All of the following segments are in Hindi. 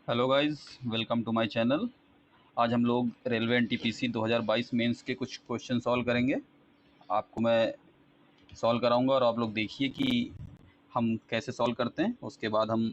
Hello guys, welcome to my channel. आज हम लोग रेलवे एनटीपीसी 2022 मेंस के कुछ क्वेश्चन सॉल्व करेंगे। आपको मैं सॉल्व कराऊंगा और आप लोग देखिए कि हम कैसे सॉल्व करते हैं। उसके बाद हम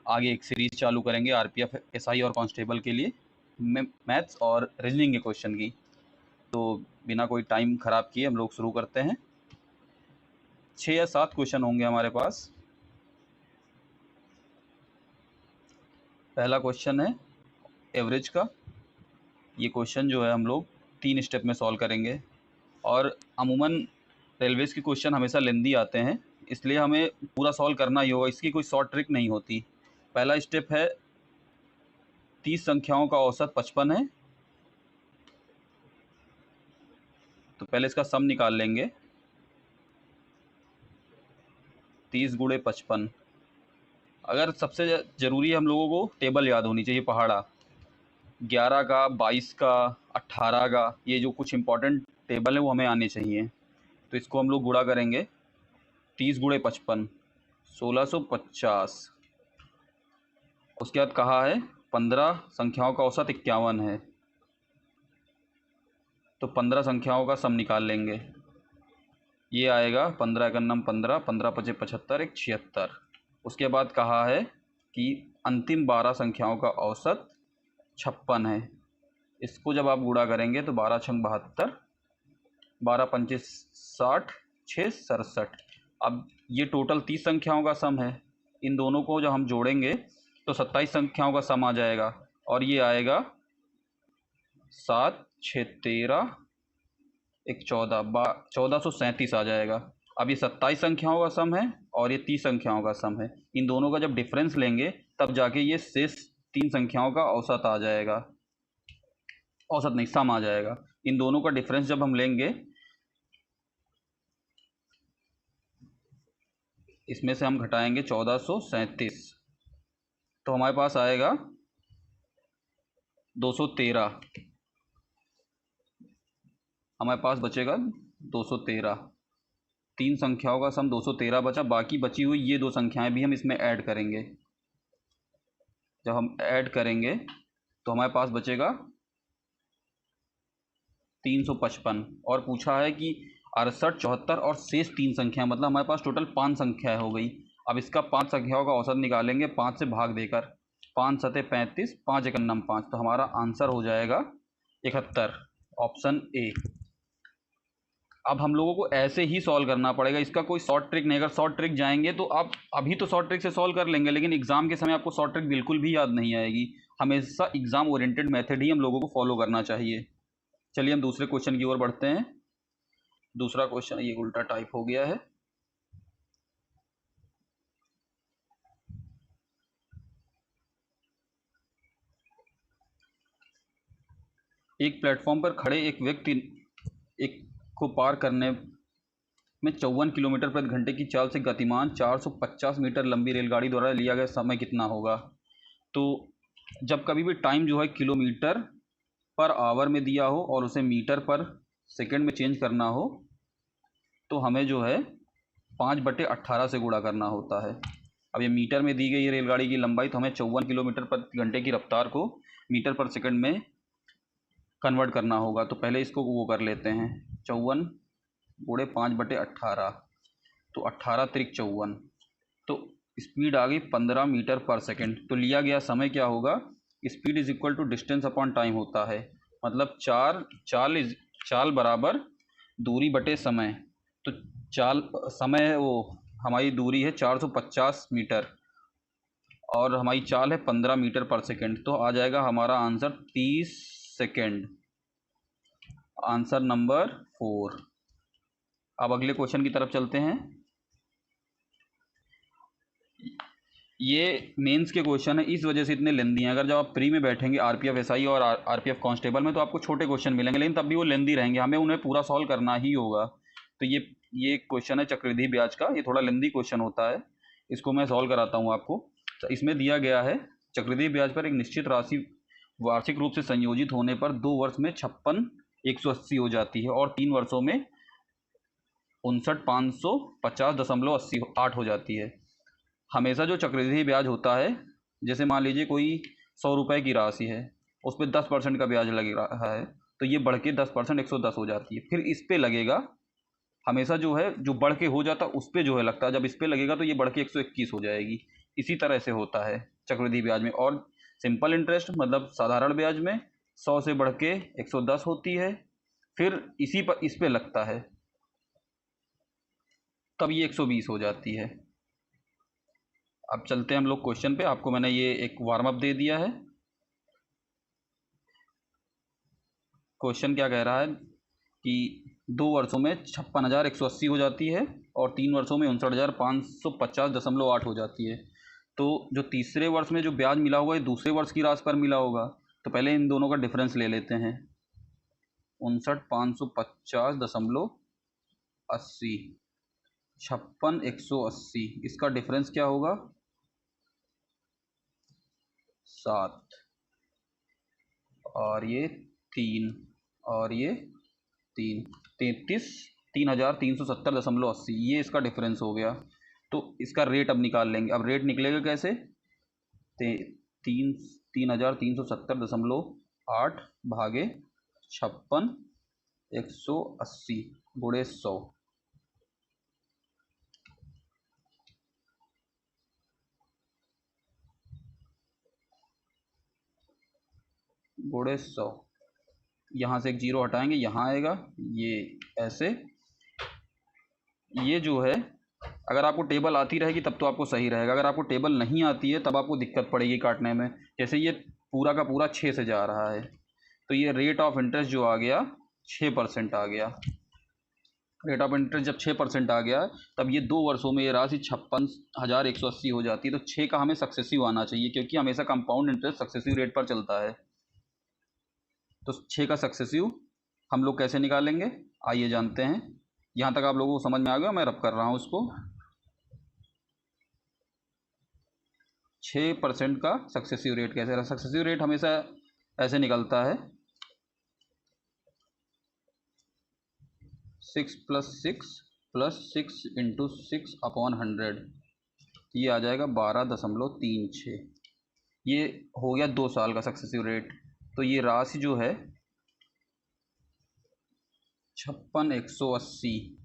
आगे एक सीरीज़ चालू करेंगे आरपीएफ, एसआई और कांस्टेबल के लिए मैथ्स और रीजनिंग के क्वेश्चन की। तो बिना कोई टाइम ख़राब किए हम लोग शुरू करते हैं। 6 या 7 क्वेश्चन होंगे हमारे पास। पहला क्वेश्चन है एवरेज का। ये क्वेश्चन जो है हम लोग 3 स्टेप में सॉल्व करेंगे और अमूमन रेलवेज़ के क्वेश्चन हमेशा लेंदी आते हैं, इसलिए हमें पूरा सॉल्व करना ही होगा। इसकी कोई शॉर्ट ट्रिक नहीं होती। पहला स्टेप है 30 संख्याओं का औसत 55 है, तो पहले इसका सम निकाल लेंगे। 30 गुणे 55। अगर सबसे ज़रूरी हम लोगों को टेबल याद होनी चाहिए पहाड़ा 11 का, 22 का, 18 का, ये जो कुछ इंपॉर्टेंट टेबल है वो हमें आने चाहिए। तो इसको हम लोग गुणा करेंगे। 30 गुणे 55 1650। उसके बाद कहा है 15 संख्याओं का औसत 51 है, तो 15 संख्याओं का सम निकाल लेंगे। ये आएगा 15 का नम 15, 15 पचे 75, एक 76। उसके बाद कहा है कि अंतिम 12 संख्याओं का औसत 56 है। इसको जब आप गुणा करेंगे तो 12 छंग 72, 12 पंचे 60, 6 67। अब ये टोटल 30 संख्याओं का सम है। इन दोनों को जब हम जोड़ेंगे तो 27 संख्याओं का सम आ जाएगा और ये आएगा 7 6 13, एक 1437 आ जाएगा। अब ये 27 संख्याओं का सम है और ये 30 संख्याओं का सम है। इन दोनों का जब डिफरेंस लेंगे तब जाके ये शेष 3 संख्याओं का औसत आ जाएगा। औसत नहीं, सम आ जाएगा। इन दोनों का डिफरेंस जब हम लेंगे, इसमें से हम घटाएंगे 1437, तो हमारे पास आएगा 213। हमारे पास बचेगा 213। 3 संख्याओं का सम 213 बचा। बाकी बची हुई ये 2 संख्याएं भी हम इसमें ऐड करेंगे। जब हम ऐड करेंगे तो हमारे पास बचेगा 355। और पूछा है कि 68, 74 और शेष 3 संख्या, मतलब हमारे पास टोटल 5 संख्या हो गई। अब इसका 5 संख्याओं का औसत निकालेंगे 5 से भाग देकर। 5 सते 35, 5 एक 5, तो हमारा आंसर हो जाएगा 71, ऑप्शन ए। अब हम लोगों को ऐसे ही सॉल्व करना पड़ेगा, इसका कोई शॉर्ट ट्रिक नहीं। अगर शॉर्ट ट्रिक जाएंगे तो आप अभी तो शॉर्ट ट्रिक से सॉल्व कर लेंगे, लेकिन एग्जाम के समय आपको शॉर्ट ट्रिक बिल्कुल भी याद नहीं आएगी। हमेशा एग्जाम ओरिएंटेड मेथड ही हम लोगों को फॉलो करना चाहिए। चलिए हम दूसरे क्वेश्चन की ओर बढ़ते हैं। दूसरा क्वेश्चन, ये उल्टा टाइप हो गया है। एक प्लेटफॉर्म पर खड़े एक व्यक्ति एक को पार करने में 54 किलोमीटर प्रति घंटे की चाल से गतिमान 450 मीटर लंबी रेलगाड़ी द्वारा लिया गया समय कितना होगा। तो जब कभी भी टाइम जो है किलोमीटर पर आवर में दिया हो और उसे मीटर पर सेकंड में चेंज करना हो, तो हमें जो है 5/18 से गुणा करना होता है। अब ये मीटर में दी गई है रेलगाड़ी की लंबाई, तो हमें 54 किलोमीटर प्रति घंटे की रफ्तार को मीटर पर सेकंड में कन्वर्ट करना होगा। तो पहले इसको वो कर लेते हैं, 54 गुणे 5/18, तो 18 त्रिक 54, तो स्पीड आ गई 15 मीटर पर सेकंड। तो लिया गया समय क्या होगा, speed is equal to distance upon time होता है। मतलब चाल बराबर दूरी बटे समय। तो चाल समय है, वो हमारी दूरी है 450 मीटर और हमारी चाल है 15 मीटर पर सेकंड, तो आ जाएगा हमारा आंसर 30 सेकंड, आंसर नंबर 4। अब अगले क्वेश्चन की तरफ चलते हैं। ये मेंस के क्वेश्चन है, इस वजह से इतने लेंदी हैं। अगर जब आप प्री में बैठेंगे आरपीएफ एसआई और आरपीएफ कांस्टेबल में, तो आपको छोटे क्वेश्चन मिलेंगे, लेकिन तब भी वो लेंदी रहेंगे, हमें उन्हें पूरा सॉल्व करना ही होगा। तो ये क्वेश्चन है चक्रवृद्धि ब्याज का। ये थोड़ा लेंदी क्वेश्चन होता है, इसको मैं सॉल्व कराता हूँ आपको। तो इसमें दिया गया है चक्रवृद्धि ब्याज पर एक निश्चित राशि वार्षिक रूप से संयोजित होने पर 2 वर्ष में 56 180 हो जाती है और 3 वर्षों में 59 550.8 हो जाती है। हमेशा जो चक्रवृद्धि ब्याज होता है, जैसे मान लीजिए कोई 100 रुपये की राशि है, उस पर 10% का ब्याज लग रहा है, तो ये बढ़ के 10% 110 हो जाती है। फिर इस पे लगेगा, हमेशा जो है जो बढ़ के हो जाता उस पे जो है लगता है, जब इस पे लगेगा तो ये बढ़ के 121 हो जाएगी। इसी तरह से होता है चक्रवृद्धि ब्याज में। और सिंपल इंटरेस्ट मतलब साधारण ब्याज में 100 से बढ़ के 110 होती है, फिर इसी पर इस पे लगता है, तब ये 120 हो जाती है। अब चलते हैं हम लोग क्वेश्चन पे। आपको मैंने ये एक वार्म अप दे दिया है। क्वेश्चन क्या कह रहा है कि 2 वर्षों में 56,180 हो जाती है और 3 वर्षों में 59,550.8 हो जाती है। तो जो तीसरे वर्ष में जो ब्याज मिला होगा ये दूसरे वर्ष की राशि पर मिला होगा, तो पहले इन दोनों का डिफरेंस ले लेते हैं। 59,550.80 56,180, इसका डिफरेंस क्या होगा 7, और ये 3, और ये 3, 3,370.80, ये इसका डिफरेंस हो गया। तो इसका रेट अब निकाल लेंगे। अब रेट निकलेगा कैसे, 3,370.8 भागे 56,180 गुणे 100, गुणे 100। यहाँ से एक जीरो हटाएंगे, यहाँ आएगा, ये ऐसे। ये जो है अगर आपको टेबल आती रहेगी तब तो आपको सही रहेगा, अगर आपको टेबल नहीं आती है तब आपको दिक्कत पड़ेगी काटने में। जैसे ये पूरा का पूरा 6 से जा रहा है, तो ये रेट ऑफ इंटरेस्ट जो आ गया 6% आ गया। रेट ऑफ इंटरेस्ट जब 6% आ गया, तब ये 2 वर्षों में ये राशि 56,180 हो जाती है। तो 6 का हमें सक्सेसिव आना चाहिए, क्योंकि हमेशा कंपाउंड इंटरेस्ट सक्सेसिव रेट पर चलता है। तो 6 का सक्सेसिव हम लोग कैसे निकालेंगे, आइए जानते हैं। यहाँ तक आप लोगों को समझ में आ गया, मैं रब कर रहा हूँ उसको। 6% का सक्सेसिव रेट कैसे रहा, सक्सेसिव रेट हमेशा ऐसे निकलता है 6 + 6 + 6 × 6/100, ये आ जाएगा 12.36। ये हो गया 2 साल का सक्सेसिव रेट। तो ये राशि जो है 56,180,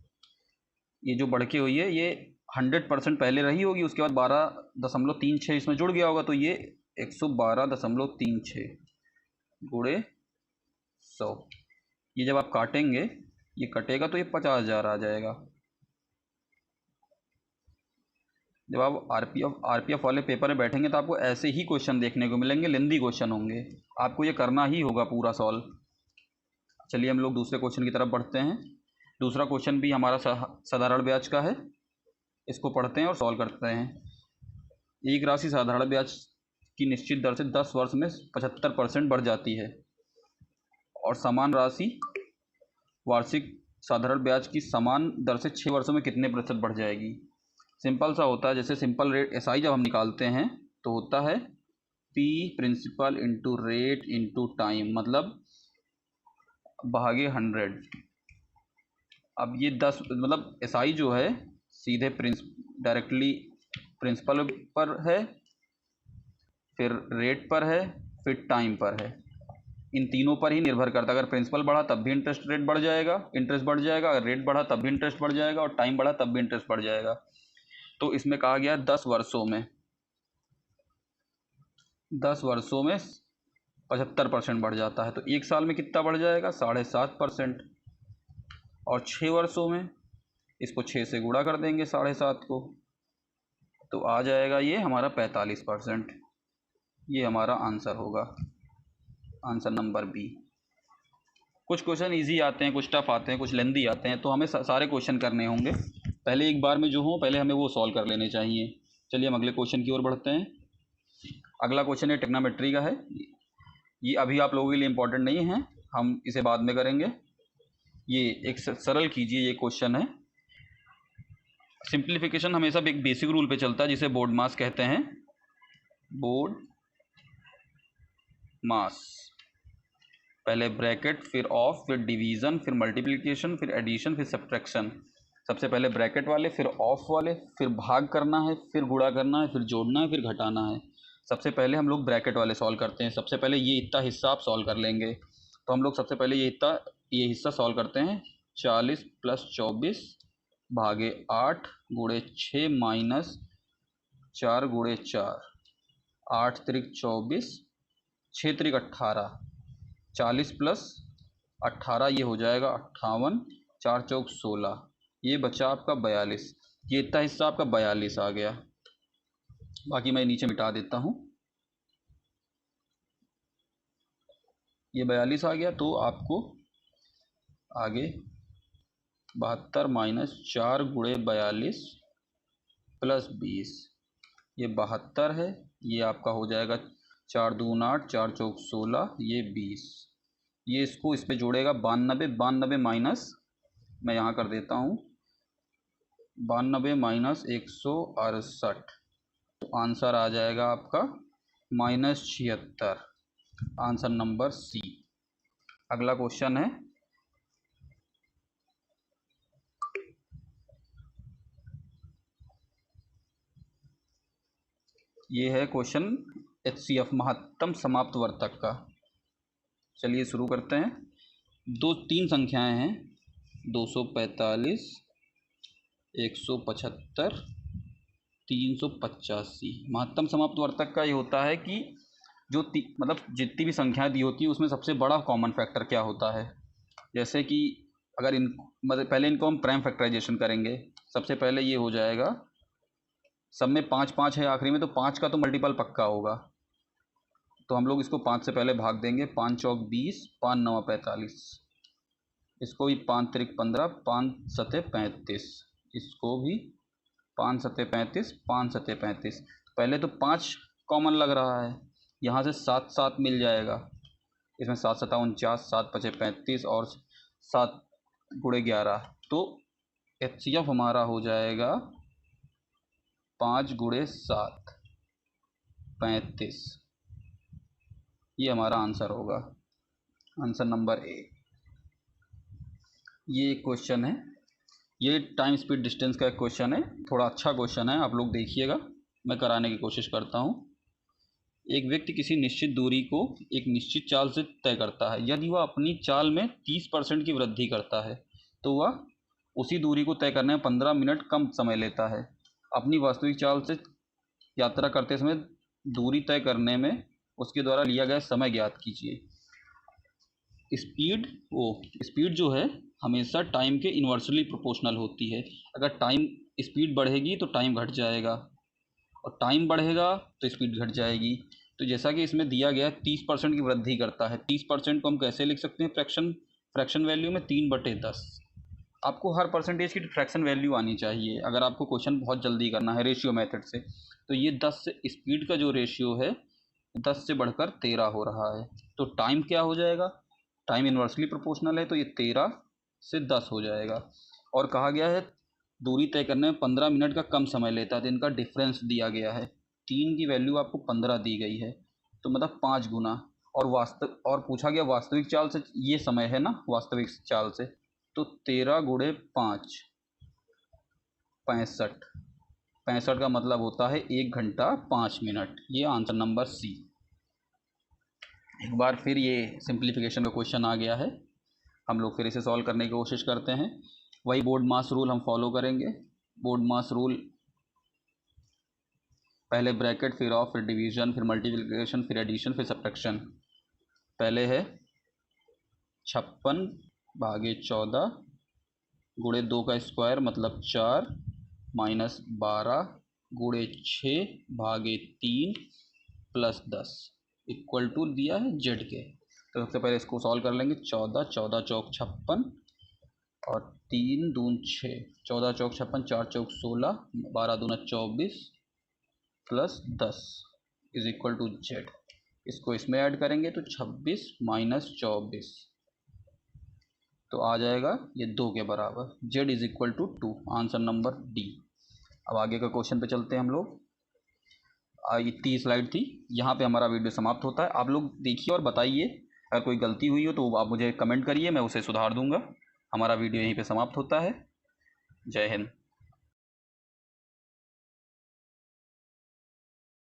ये जो बढ़ के हुई है ये 100% पहले रही होगी, उसके बाद 12.36 इसमें जुड़ गया होगा, तो ये 112.36 गुणे 100। ये जब आप काटेंगे, ये कटेगा तो ये 50,000 आ जाएगा। जब आप आरपीएफ वाले पेपर में बैठेंगे तो आपको ऐसे ही क्वेश्चन देखने को मिलेंगे, लेंदी क्वेश्चन होंगे, आपको ये करना ही होगा पूरा सॉल्व। चलिए हम लोग दूसरे क्वेश्चन की तरफ बढ़ते हैं। दूसरा क्वेश्चन भी हमारा साधारण ब्याज का है, इसको पढ़ते हैं और सॉल्व करते हैं। एक राशि साधारण ब्याज की निश्चित दर से 10 वर्ष में 75% बढ़ जाती है, और समान राशि वार्षिक साधारण ब्याज की समान दर से 6 वर्षों में कितने प्रतिशत बढ़ जाएगी। सिंपल सा होता है, जैसे सिंपल रेट एसआई जब हम निकालते हैं तो होता है P principal into rate into time, मतलब भागे 100। अब ये 10 मतलब एसआई जो है सीधे डायरेक्टली प्रिंसिपल पर है, फिर रेट पर है, फिर टाइम पर है। इन तीनों पर ही निर्भर करता है। अगर प्रिंसिपल बढ़ा तब भी इंटरेस्ट रेट बढ़ जाएगा, इंटरेस्ट बढ़ जाएगा, अगर रेट बढ़ा तब भी इंटरेस्ट बढ़ जाएगा, और टाइम बढ़ा तब भी इंटरेस्ट बढ़ जाएगा। तो इसमें कहा गया 10 वर्षों में 75% बढ़ जाता है, तो 1 साल में कितना बढ़ जाएगा 7.5%। और 6 वर्षों में इसको 6 से गुणा कर देंगे 7.5 को, तो आ जाएगा ये हमारा 45%। ये हमारा आंसर होगा, आंसर नंबर बी। कुछ क्वेश्चन इजी आते हैं, कुछ टफ आते हैं, कुछ लेंदी आते हैं, तो हमें सारे क्वेश्चन करने होंगे। पहले एक बार में जो हो पहले हमें वो सॉल्व कर लेने चाहिए। चलिए हम अगले क्वेश्चन की ओर बढ़ते हैं। अगला क्वेश्चन है ट्रिग्नोमेट्री का है। ये अभी आप लोगों के लिए इम्पोर्टेंट नहीं है, हम इसे बाद में करेंगे। ये एक सरल कीजिए, ये क्वेश्चन है। सिंप्लीफिकेशन हमेशा एक बेसिक रूल पे चलता है जिसे बोर्ड मास कहते हैं। बोर्ड मास, पहले ब्रैकेट, फिर ऑफ, फिर डिवीज़न, फिर मल्टीप्लिकेशन, फिर एडिशन, फिर सब्ट्रैक्शन। सबसे पहले ब्रैकेट वाले, फिर ऑफ वाले, फिर भाग करना है, फिर गुणा करना है, फिर जोड़ना है, फिर घटाना है। सबसे पहले हम लोग ब्रैकेट वाले सॉल्व करते हैं। सबसे पहले ये इतना हिस्सा आप सॉल्व कर लेंगे। तो हम लोग सबसे पहले ये हिस्सा सॉल्व करते हैं। 40 + 24 भागे 8 गुणे 6 माइनस 4 गुणे 4, 8 त्रिक 24, 6 त्रिक 18, 40 + 18 ये हो जाएगा 58, 4 चौक 16, ये बचा आपका 42। ये इतना हिस्सा आपका 42 आ गया। बाकी मैं नीचे मिटा देता हूँ। ये 42 आ गया। तो आपको आगे 72 माइनस 4 गुणे 42 + 20, ये 72 है। ये आपका हो जाएगा 4 दून 8, 4 चौक 16, ये 20। ये इसको इस पे जोड़ेगा 92, 92 माइनस, मैं यहाँ कर देता हूँ 92 माइनस 168, तो आंसर आ जाएगा आपका -76, आंसर नंबर सी। अगला क्वेश्चन है, ये है क्वेश्चन HCF महत्तम समाप्त वर्तक का। चलिए शुरू करते हैं। तीन संख्याएं हैं, 245, 175, 385। महत्तम समाप्त वर्तक का ये होता है कि जो मतलब जितनी भी संख्याएं दी होती है उसमें सबसे बड़ा कॉमन फैक्टर क्या होता है। जैसे कि अगर मतलब पहले इनको हम प्राइम फैक्टराइजेशन करेंगे। सबसे पहले ये हो जाएगा, सब में 5 5 है आखिरी में, तो 5 का तो मल्टीपल पक्का होगा। तो हम लोग इसको 5 से पहले भाग देंगे। 5 चौक 20, 5 9 45, इसको भी 5 त्रिक 15, 5 सते 35, इसको भी 5 सते 35, 5 सते 35। पहले तो 5 कॉमन लग रहा है, यहाँ से 7 7 मिल जाएगा। इसमें 7 सता 49, 7 पचे 35 और 7 गुणे 11, तो HCF हमारा हो जाएगा 5 गुणे 7 35। ये हमारा आंसर होगा, आंसर नंबर ए। ये एक क्वेश्चन है, ये टाइम स्पीड डिस्टेंस का एक क्वेश्चन है। थोड़ा अच्छा क्वेश्चन है, आप लोग देखिएगा, मैं कराने की कोशिश करता हूँ। एक व्यक्ति किसी निश्चित दूरी को एक निश्चित चाल से तय करता है। यदि वह अपनी चाल में 30% की वृद्धि करता है तो वह उसी दूरी को तय करने में 15 मिनट कम समय लेता है। अपनी वास्तविक चाल से यात्रा करते समय दूरी तय करने में उसके द्वारा लिया गया समय ज्ञात कीजिए। स्पीड जो है हमेशा टाइम के इन्वर्सली प्रोपोर्शनल होती है। अगर टाइम स्पीड बढ़ेगी तो टाइम घट जाएगा, और टाइम बढ़ेगा तो स्पीड घट जाएगी। तो जैसा कि इसमें दिया गया 30% की वृद्धि करता है। 30% को हम कैसे लिख सकते हैं, फ्रैक्शन वैल्यू में 3/10। आपको हर परसेंटेज की फ्रैक्शन वैल्यू आनी चाहिए अगर आपको क्वेश्चन बहुत जल्दी करना है रेशियो मेथड से। तो ये 10 से स्पीड का जो रेशियो है 10 से बढ़कर 13 हो रहा है। तो टाइम क्या हो जाएगा, टाइम इन्वर्सली प्रोपोर्शनल है, तो ये 13 से 10 हो जाएगा। और कहा गया है दूरी तय करने में 15 मिनट का कम समय लेता है, तो इनका डिफरेंस दिया गया है। 3 की वैल्यू आपको 15 दी गई है, तो मतलब 5 गुना। और पूछा गया वास्तविक चाल से, ये समय है ना वास्तविक चाल से, तो 13 गुणे 5 65। 65 का मतलब होता है 1 घंटा 5 मिनट। ये आंसर नंबर सी। एक बार फिर ये सिंप्लीफिकेशन का क्वेश्चन आ गया है, हम लोग फिर इसे सॉल्व करने की कोशिश करते हैं। वही बोर्ड मास रूल हम फॉलो करेंगे। बोर्ड मास रूल, पहले ब्रैकेट, फिर ऑफ, फिर डिवीजन, फिर मल्टीप्लिकेशन, फिर एडिशन, फिर सब्ट्रैक्शन। पहले है 56 भागे 14 गुणे 2 का स्क्वायर मतलब 4 माइनस 12 गुणे 6 भागे 3 प्लस 10 इक्वल टू दिया है जेड के। तो सबसे पहले इसको सॉल्व कर लेंगे। 14 14 चौक 56 और 3 दून 6, 14 चौक 56, 4 चौक 16, 12 दूना 24 plus 10 is equal to Z. इसको इसमें ऐड करेंगे तो 26 माइनस 24, तो आ जाएगा ये 2 के बराबर। Z is equal to 2, answer number D. अब आगे का क्वेश्चन पे चलते हैं हम लोग। इतनी स्लाइड थी, यहाँ पे हमारा वीडियो समाप्त होता है। आप लोग देखिए और बताइए, अगर कोई गलती हुई हो तो आप मुझे कमेंट करिए, मैं उसे सुधार दूंगा। हमारा वीडियो यहीं पे समाप्त होता है। जय हिंद।